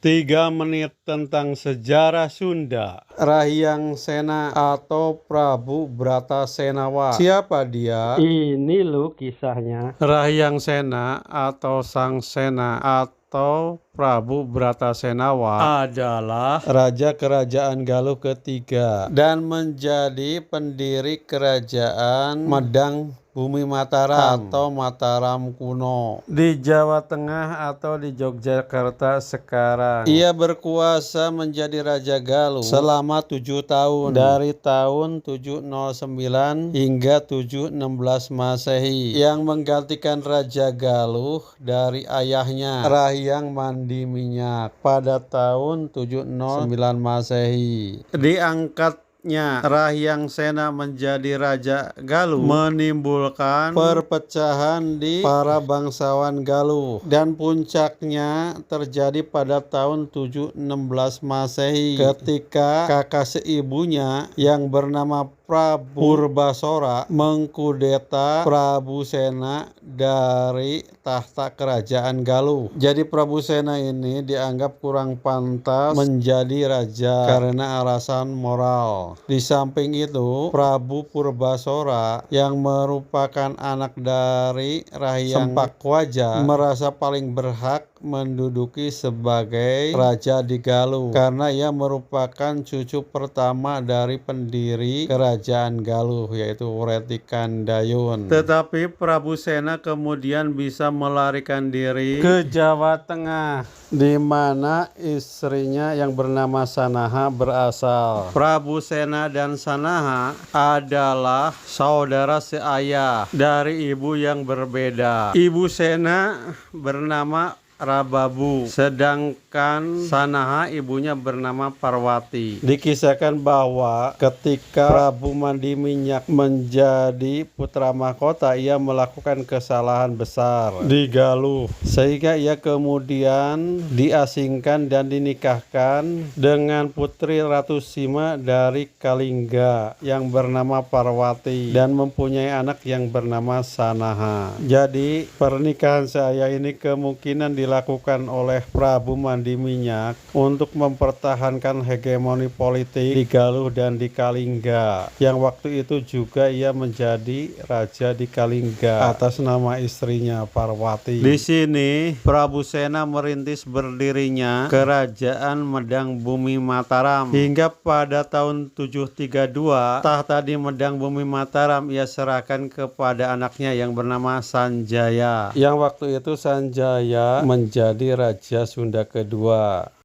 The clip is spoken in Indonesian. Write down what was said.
3 menit tentang sejarah Sunda. Rahyang Sena atau Prabu Bratasenawa. Siapa dia? Ini loh kisahnya. Rahyang Sena atau Sang Sena atau Prabu Bratasenawa adalah raja kerajaan Galuh ketiga dan menjadi pendiri kerajaan Medang Bumi Mataram atau Mataram kuno di Jawa Tengah atau di Yogyakarta sekarang. Ia berkuasa menjadi Raja Galuh selama 7 tahun dari tahun 709 hingga 716 Masehi yang menggantikan Raja Galuh dari ayahnya Rahyang Mandi Minyak pada tahun 709 Masehi. Diangkat Rahyang Sena menjadi Raja Galuh menimbulkan perpecahan di para bangsawan Galuh dan puncaknya terjadi pada tahun 716 Masehi ketika kakak seibunya yang bernama Prabu Purbasora mengkudeta Prabu Sena dari tahta kerajaan Galuh. Jadi Prabu Sena ini dianggap kurang pantas menjadi raja karena alasan moral. Di samping itu, Prabu Purbasora yang merupakan anak dari Rahyang Sempakwaja merasa paling berhak menduduki sebagai raja di Galuh karena ia merupakan cucu pertama dari pendiri kerajaan Galuh yaitu Wretikandayun. Tetapi Prabu Sena kemudian bisa melarikan diri ke Jawa Tengah di mana istrinya yang bernama Sanaha berasal. Prabu Sena dan Sanaha adalah saudara seayah dari ibu yang berbeda. Ibu Sena bernama Rababu, sedangkan Sanaha ibunya bernama Parwati. Dikisahkan bahwa ketika Prabu Mandi Minyak menjadi putra mahkota, ia melakukan kesalahan besar di Galuh, sehingga ia kemudian diasingkan dan dinikahkan dengan putri Ratu Sima dari Kalingga yang bernama Parwati dan mempunyai anak yang bernama Sanaha. Jadi pernikahan saya ini kemungkinan dilakukan oleh Prabu Mandi Minyak untuk mempertahankan hegemoni politik di Galuh dan di Kalingga, yang waktu itu juga ia menjadi raja di Kalingga atas nama istrinya Parwati. Di sini Prabu Sena merintis berdirinya kerajaan Medang Bumi Mataram hingga pada tahun 732 tahta di Medang Bumi Mataram ia serahkan kepada anaknya yang bernama Sanjaya, yang waktu itu Sanjaya menjadi Raja Sunda kedua.